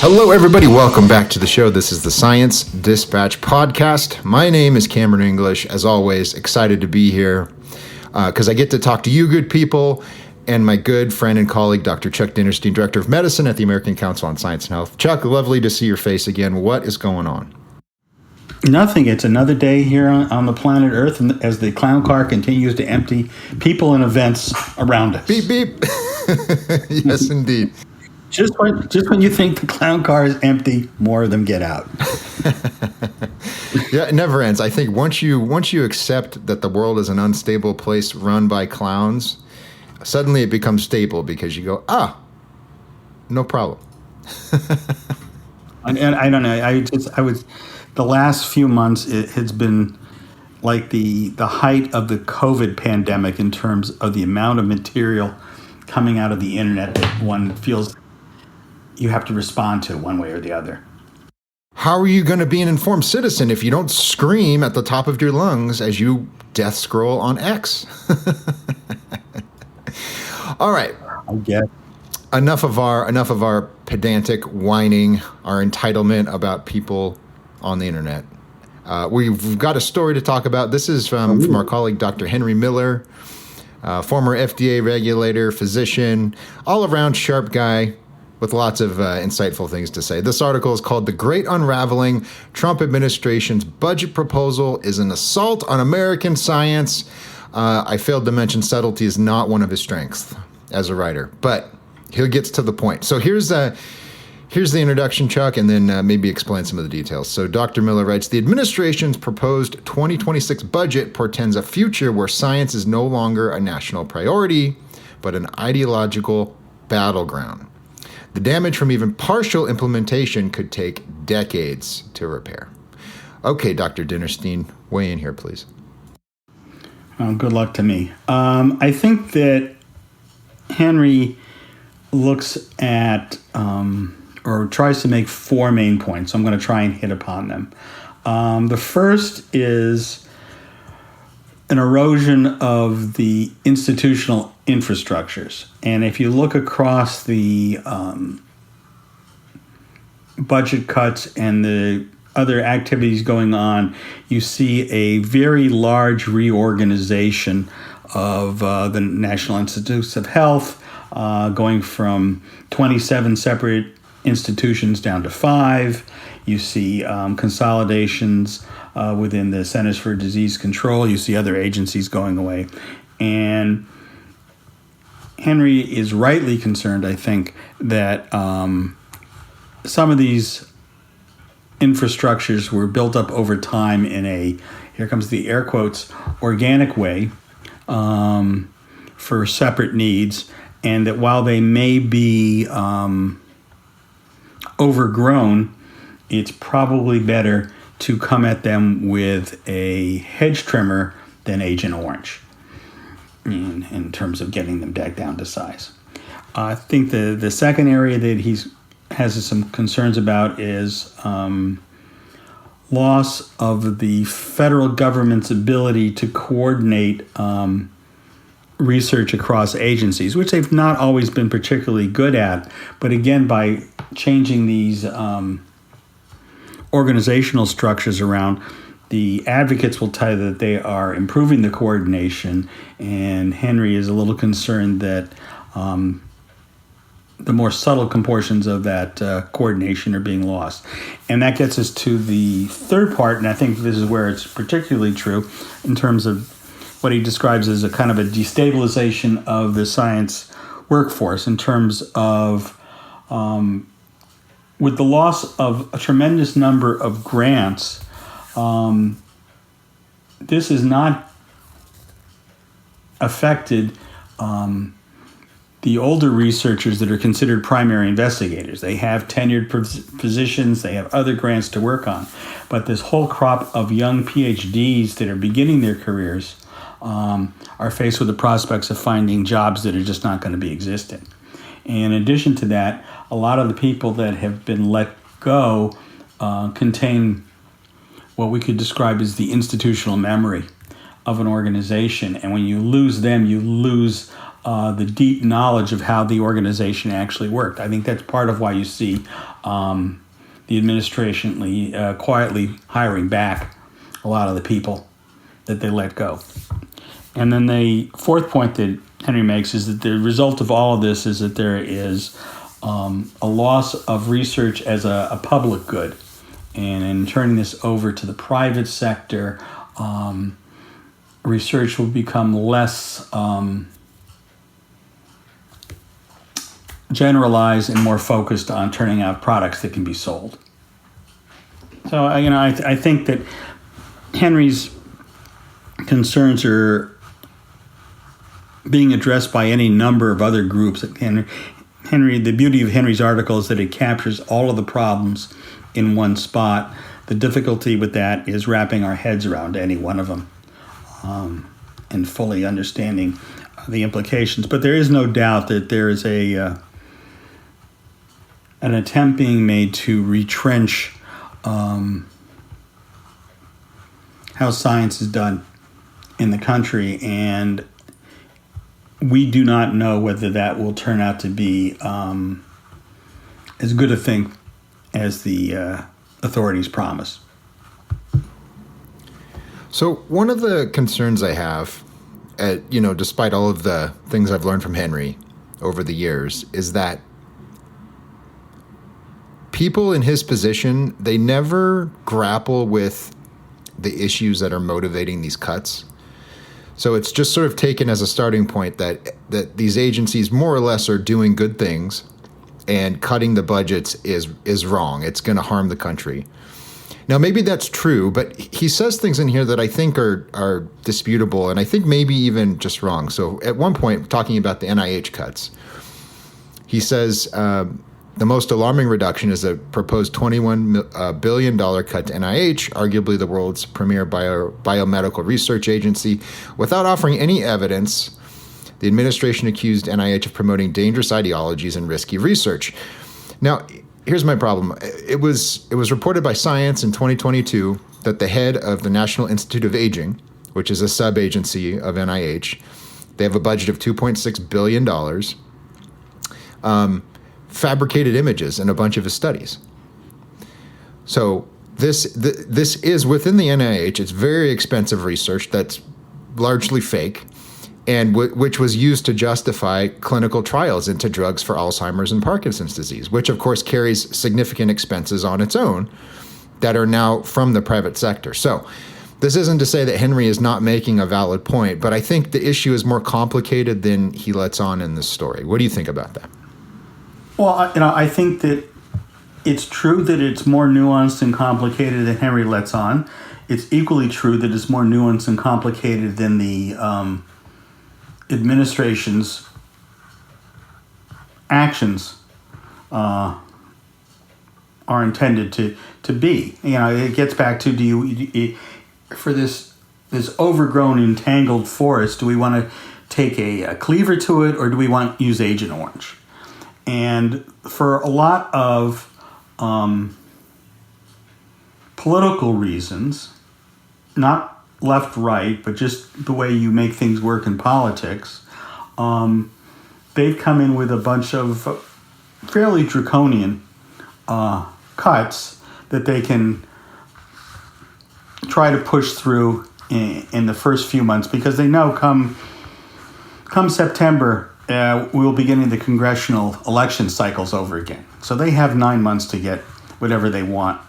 Hello, everybody. Welcome back to the show. This is the Science Dispatch podcast. My name is Cameron English. As always, excited to be here because I get to talk to you good people and my good friend and colleague, Dr. Chuck Dinnerstein, Director of Medicine at the American Council on Science and Health. Chuck, lovely to see your face again. What is going on? Nothing. It's another day here on the planet Earth, and as the clown car continues to empty people and events around us. Beep, beep. Yes, indeed. Just when you think the clown car is empty, more of them get out. Yeah, it never ends. I think once you accept that the world is an unstable place run by clowns, suddenly it becomes stable because you go, no problem. And I don't know. The last few months, it has been like the height of the COVID pandemic in terms of the amount of material coming out of the internet that one feels you have to respond to one way or the other. How are you going to be an informed citizen if you don't scream at the top of your lungs as you death scroll on X? All right. I guess. Enough of our pedantic whining, our entitlement about people on the internet. We've got a story to talk about. This is from our colleague, Dr. Henry Miller, former FDA regulator, physician, all-around sharp guy with lots of insightful things to say. This article is called The Great Unraveling. Trump Administration's Budget Proposal is an Assault on American Science. I failed to mention subtlety is not one of his strengths as a writer, but he gets to the point. So here's the introduction, Chuck, and then maybe explain some of the details. So Dr. Miller writes, the administration's proposed 2026 budget portends a future where science is no longer a national priority, but an ideological battleground. The damage from even partial implementation could take decades to repair. Okay, Dr. Dinnerstein, weigh in here, please. Good luck to me. I think that Henry looks at or tries to make four main points. I'm going to try and hit upon them. The first is an erosion of the institutional infrastructures. And if you look across the budget cuts and the other activities going on, you see a very large reorganization of the National Institutes of Health, going from 27 separate institutions down to 5. You see consolidations within the Centers for Disease Control. You see other agencies going away. And Henry is rightly concerned, I think, that some of these infrastructures were built up over time in a, here comes the air quotes, organic way for separate needs, and that while they may be overgrown, it's probably better to come at them with a hedge trimmer than Agent Orange in terms of getting them back down to size. I think the second area that he has some concerns about is loss of the federal government's ability to coordinate research across agencies, which they've not always been particularly good at. But again, by changing these organizational structures around, the advocates will tell you that they are improving the coordination, and Henry is a little concerned that the more subtle proportions of that coordination are being lost. And that gets us to the third part, and I think this is where it's particularly true in terms of what he describes as a kind of a destabilization of the science workforce in terms of with the loss of a tremendous number of grants, this has not affected the older researchers that are considered primary investigators. They have tenured positions, they have other grants to work on. But this whole crop of young PhDs that are beginning their careers are faced with the prospects of finding jobs that are just not going to be existing. And in addition to that, a lot of the people that have been let go contain what we could describe as the institutional memory of an organization. And when you lose them, you lose the deep knowledge of how the organization actually worked. I think that's part of why you see the administration quietly hiring back a lot of the people that they let go. And then the fourth point that Henry makes is that the result of all of this is that there is a loss of research as a public good. And in turning this over to the private sector, research will become less generalized and more focused on turning out products that can be sold. So, I think that Henry's concerns are being addressed by any number of other groups. Henry, the beauty of Henry's article is that it captures all of the problems in one spot. The difficulty with that is wrapping our heads around any one of them and fully understanding the implications. But there is no doubt that there is an attempt being made to retrench how science is done in the country, and we do not know whether that will turn out to be as good a thing as the authorities promise. So one of the concerns I have, despite all of the things I've learned from Henry over the years, is that people in his position, they never grapple with the issues that are motivating these cuts. So it's just sort of taken as a starting point that these agencies more or less are doing good things, and cutting the budgets is wrong. It's going to harm the country. Now, maybe that's true, but he says things in here that I think are disputable, and I think maybe even just wrong. So at one point, talking about the NIH cuts, he says the most alarming reduction is a proposed $21 billion cut to NIH, arguably the world's premier biomedical research agency. Without offering any evidence, the administration accused NIH of promoting dangerous ideologies and risky research. Now, here's my problem. It was reported by Science in 2022 that the head of the National Institute of Aging, which is a sub-agency of NIH, they have a budget of $2.6 billion, fabricated images in a bunch of his studies. So this is within the NIH. It's very expensive research that's largely fake, and which was used to justify clinical trials into drugs for Alzheimer's and Parkinson's disease, which of course carries significant expenses on its own that are now from the private sector. So this isn't to say that Henry is not making a valid point, but I think the issue is more complicated than he lets on in this story. What do you think about that? Well, I think that it's true that it's more nuanced and complicated than Henry lets on. It's equally true that it's more nuanced and complicated than the administration's actions are intended to be. It gets back to for this overgrown, entangled forest, do we want to take a cleaver to it, or do we want to use Agent Orange? And for a lot of political reasons, not left, right, but just the way you make things work in politics, they've come in with a bunch of fairly draconian cuts that they can try to push through in the first few months, because they know come September, we'll be getting the congressional election cycles over again. So they have 9 months to get whatever they want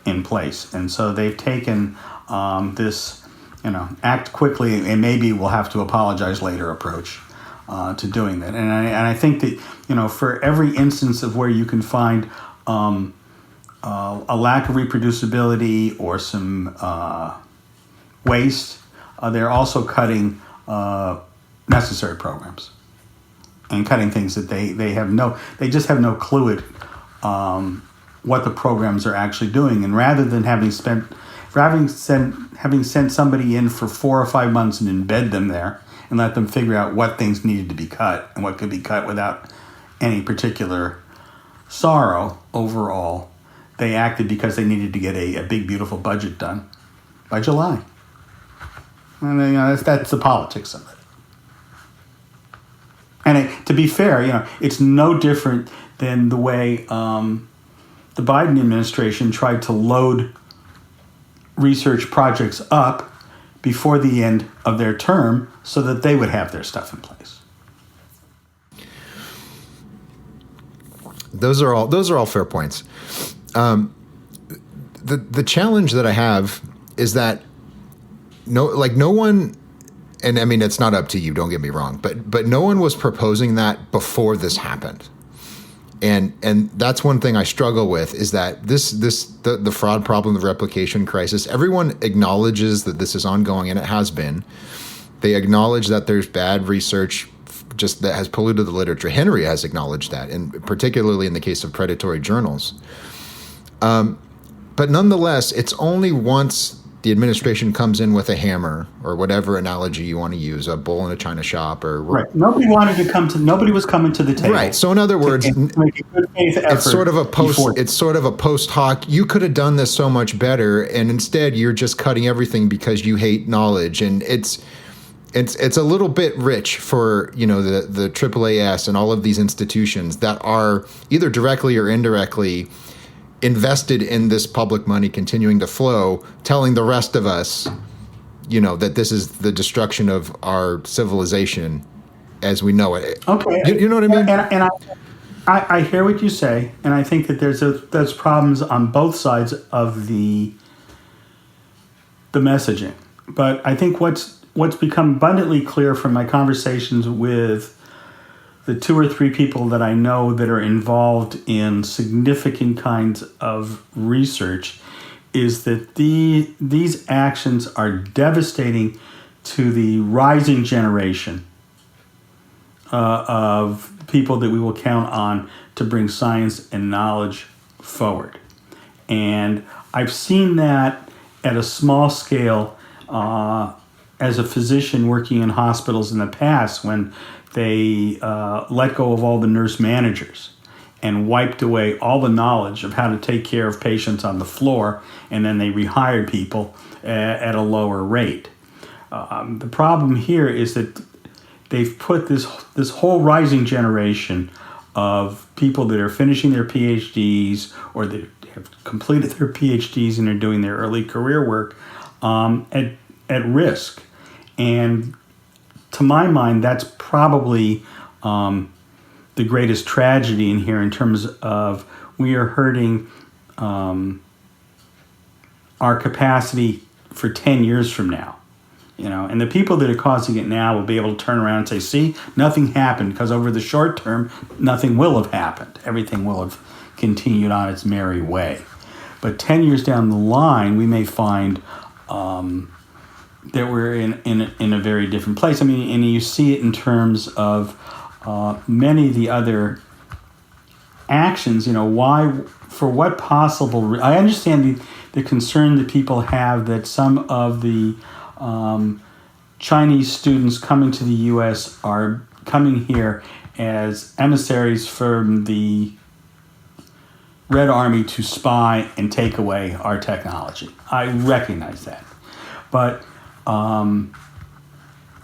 in place. And so they've taken this, act quickly and maybe we'll have to apologize later approach to doing that. And I think that, for every instance of where you can find a lack of reproducibility or some waste, they're also cutting necessary programs and cutting things that they just have no clue at what the programs are actually doing. And rather than having sent somebody in for 4 or 5 months and embed them there and let them figure out what things needed to be cut and what could be cut without any particular sorrow overall, they acted because they needed to get a big, beautiful budget done by July. And that's the politics of it. to be fair, it's no different than the way the Biden administration tried to load research projects up before the end of their term so that they would have their stuff in place. Those are all fair points. The challenge that I have is that no one, and I mean, it's not up to you, don't get me wrong, but no one was proposing that before this happened. And that's one thing I struggle with, is that the fraud problem, the replication crisis, everyone acknowledges that this is ongoing, and it has been. They acknowledge that there's bad research just that has polluted the literature. Henry has acknowledged that, and particularly in the case of predatory journals. But nonetheless, it's only once the administration comes in with a hammer, or whatever analogy you want to use, a bull in a china shop, or right. Nobody was coming to the table. Right. So in other words, to make a good faith effort. It's sort of a post hoc. You could have done this so much better, and instead you're just cutting everything because you hate knowledge, and it's a little bit rich for the AAAS and all of these institutions that are either directly or indirectly invested in this public money continuing to flow, telling the rest of us, that this is the destruction of our civilization as we know it. Okay, you know what I mean? And I hear what you say, and I think that there's problems on both sides of the messaging. But I think what's become abundantly clear from my conversations with the 2 or 3 people that I know that are involved in significant kinds of research is that these actions are devastating to the rising generation of people that we will count on to bring science and knowledge forward. And I've seen that at a small scale as a physician working in hospitals in the past, when they let go of all the nurse managers and wiped away all the knowledge of how to take care of patients on the floor, and then they rehired people at a lower rate. The problem here is that they've put this whole rising generation of people that are finishing their PhDs, or that have completed their PhDs and are doing their early career work at risk. And to my mind, that's probably the greatest tragedy in here, in terms of we are hurting our capacity for 10 years from now. And the people that are causing it now will be able to turn around and say, see, nothing happened, because over the short term, nothing will have happened. Everything will have continued on its merry way. But 10 years down the line, we may find that we're in a very different place. I mean, and you see it in terms of many of the other actions. Why, for what possible? I understand the concern that people have that some of the Chinese students coming to the U.S. are coming here as emissaries from the Red Army to spy and take away our technology. I recognize that. But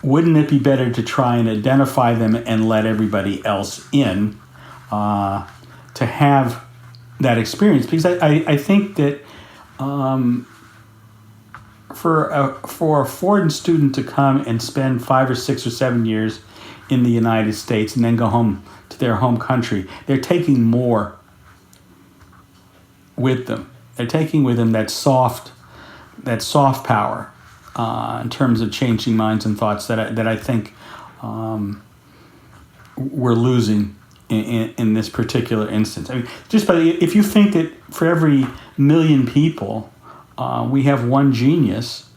wouldn't it be better to try and identify them and let everybody else in to have that experience? Because I think that for a foreign student to come and spend 5 or 6 or 7 years in the United States and then go home to their home country, they're taking more with them. They're taking with them that soft power in terms of changing minds and thoughts that I think we're losing in this particular instance. I mean, if you think that for every million people we have one genius,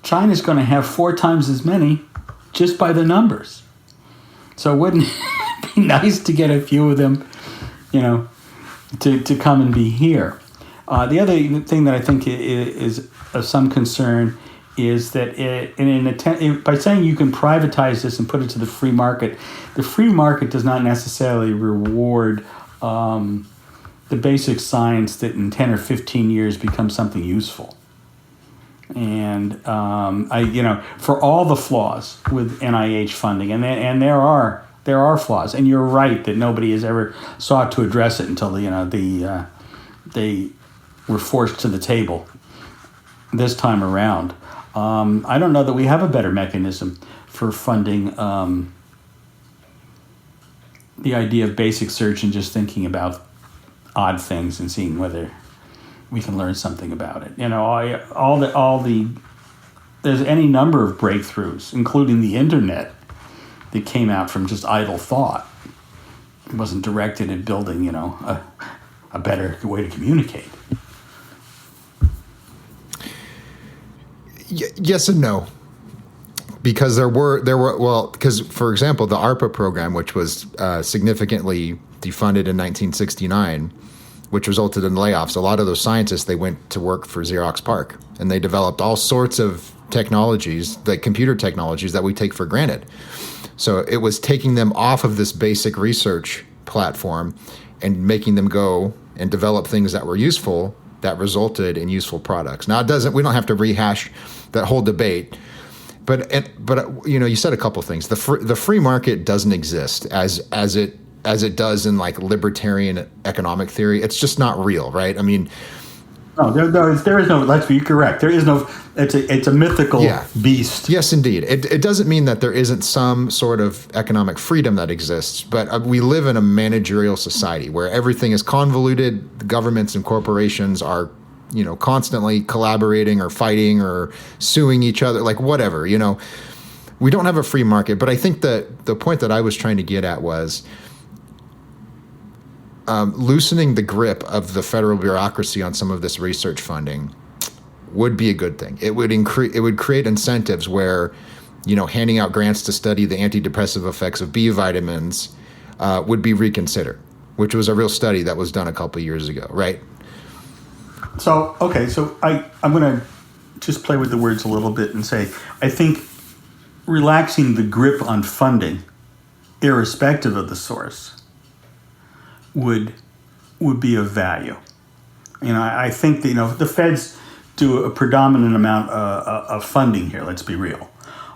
China's going to have 4 times as many just by the numbers. So wouldn't it be nice to get a few of them, to come and be here? The other thing that I think is of some concern is that by saying you can privatize this and put it to the free market does not necessarily reward the basic science that in 10 or 15 years becomes something useful. And for all the flaws with NIH funding, and there are flaws, and you're right that nobody has ever sought to address it until they were forced to the table this time around. I don't know that we have a better mechanism for funding the idea of basic search and just thinking about odd things and seeing whether we can learn something about it. There's any number of breakthroughs, including the internet, that came out from just idle thought. It wasn't directed at building, a better way to communicate. Yes and no. Because because for example, the ARPA program, which was significantly defunded in 1969, which resulted in layoffs, a lot of those scientists, they went to work for Xerox PARC, and they developed all sorts of technologies, like computer technologies that we take for granted. So it was taking them off of this basic research platform and making them go and develop things that were useful, that resulted in useful products. Now we don't have to rehash that whole debate. But you said a couple things. The free market doesn't exist as it does in like libertarian economic theory. It's just not real, right? I mean, no, there is no. Let's be correct. There is no. It's a mythical beast. Yes, indeed. It doesn't mean that there isn't some sort of economic freedom that exists, but we live in a managerial society where everything is convoluted. The governments and corporations are constantly collaborating or fighting or suing each other, like whatever, we don't have a free market. But I think that the point that I was trying to get at was loosening the grip of the federal bureaucracy on some of this research funding would be a good thing. It would create incentives where, handing out grants to study the antidepressive effects of B vitamins would be reconsidered, which was a real study that was done a couple of years ago, right? So I'm going to just play with the words a little bit and say, I think relaxing the grip on funding, irrespective of the source, would be of value. I think that, the feds do a predominant amount of funding here, let's be real.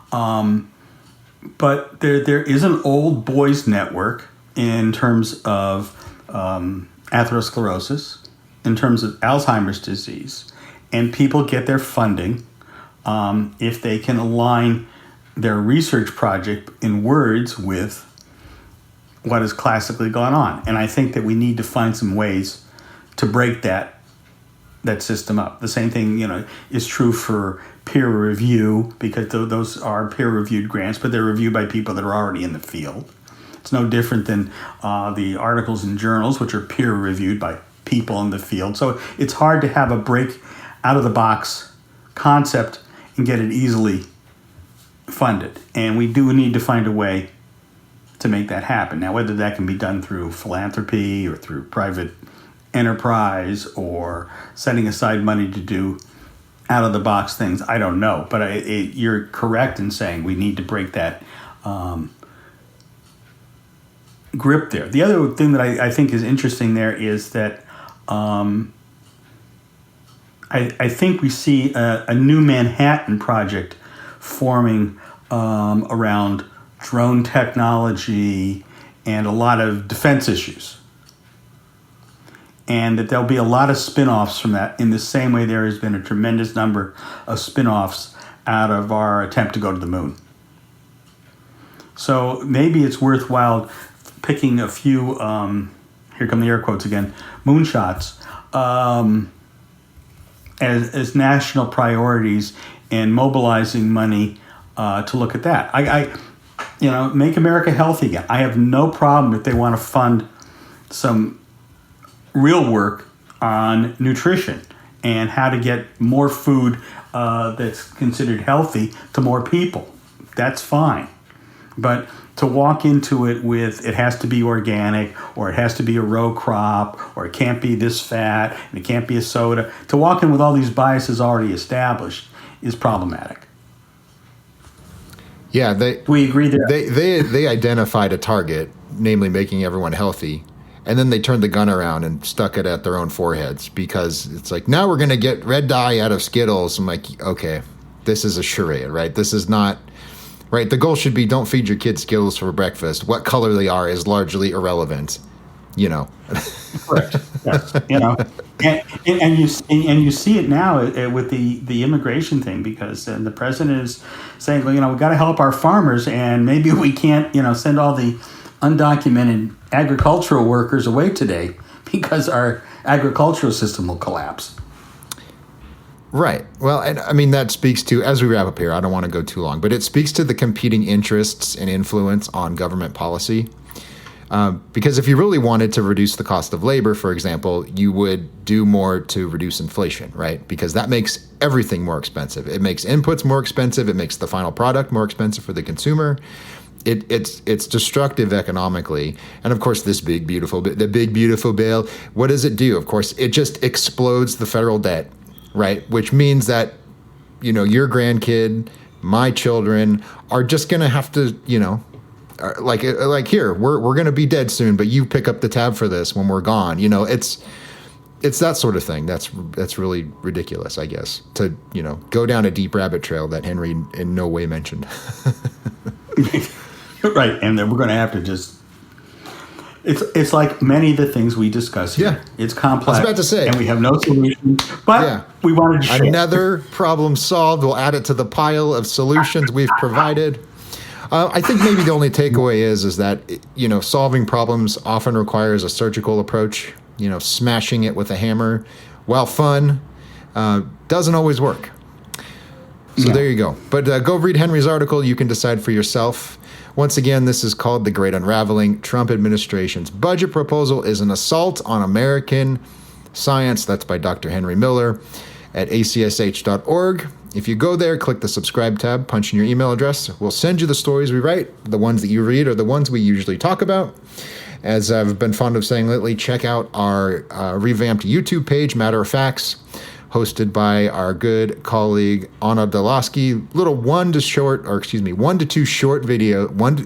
But there is an old boys network in terms of atherosclerosis, in terms of Alzheimer's disease, and people get their funding if they can align their research project in words with what has classically gone on. And I think that we need to find some ways to break that system up. The same thing, is true for peer review, because those are peer-reviewed grants, but they're reviewed by people that are already in the field. It's no different than the articles in journals, which are peer-reviewed by people in the field. So it's hard to have a break out of the box concept and get it easily funded. And we do need to find a way to make that happen. Now, whether that can be done through philanthropy or through private enterprise or setting aside money to do out of the box things, I don't know. But you're correct in saying we need to break that grip there. The other thing that I think is interesting there is that I think we see a new Manhattan Project forming around drone technology and a lot of defense issues. And that there'll be a lot of spin-offs from that, in the same way there has been a tremendous number of spin-offs out of our attempt to go to the moon. So maybe it's worthwhile picking a few, here come the air quotes again, moonshots, as national priorities and mobilizing money to look at that. Make America healthy again. I have no problem if they want to fund some real work on nutrition and how to get more food that's considered healthy to more people. That's fine. But to walk into it with it has to be organic, or it has to be a row crop, or it can't be this fat, and it can't be a soda, to walk in with all these biases already established is problematic. Yeah, we agree there. They identified a target, namely making everyone healthy, And then they turned the gun around and stuck it at their own foreheads because it's like, now we're going to get red dye out of Skittles. I'm like, okay, this is a charade, right? This is not, right? The goal should be don't feed your kids Skittles for breakfast. What color they are is largely irrelevant, you know. Correct. Yes. You know, and you see it now with the immigration thing, because the president is saying, well, you know, we've got to help our farmers, and maybe we can't, you know, send all the undocumented agricultural workers away today because our agricultural system will collapse. Right. Well, and I mean, that speaks to, as we wrap up here, I don't want to go too long, but it speaks to the competing interests and influence on government policy. Because if you really wanted to reduce the cost of labor, for example, you would do more to reduce inflation, right? Because that makes everything more expensive. It makes inputs more expensive. It makes the final product more expensive for the consumer. It's destructive economically. And of course, the big, beautiful bill, what does it do? Of course, it just explodes the federal debt, right? Which means that, you know, your grandkid, my children are just going to have to, you know, like here, we're going to be dead soon, but you pick up the tab for this when we're gone. You know, it's that sort of thing. That's really ridiculous, I guess, to, you know, go down a deep rabbit trail that Henry in no way mentioned. Right, and then we're going to have to just. It's like many of the things we discuss here. Yeah. It's complex. I was about to say. And we have no solution. But we wanted to share. Another problem solved. We'll add it to the pile of solutions we've provided. I think maybe the only takeaway is that, you know, solving problems often requires a surgical approach. You know, smashing it with a hammer, while fun, doesn't always work. So there you go. But go read Henry's article. You can decide for yourself. Once again, this is called The Great Unraveling. Trump administration's budget proposal is an assault on American science. That's by Dr. Henry Miller at acsh.org. If you go there, click the subscribe tab, punch in your email address. We'll send you the stories we write. The ones that you read are the ones we usually talk about. As I've been fond of saying lately, check out our revamped YouTube page, Matter of Facts, hosted by our good colleague Anna Delaski. Little 1 to 2 short video, 1 to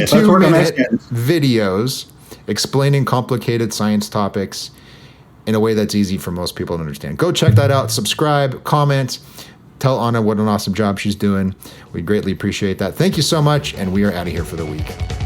2 minute videos explaining complicated science topics in a way that's easy for most people to understand. Go check that out. Subscribe, comment, tell Anna what an awesome job she's doing. We greatly appreciate that. Thank you so much, and we are out of here for the week.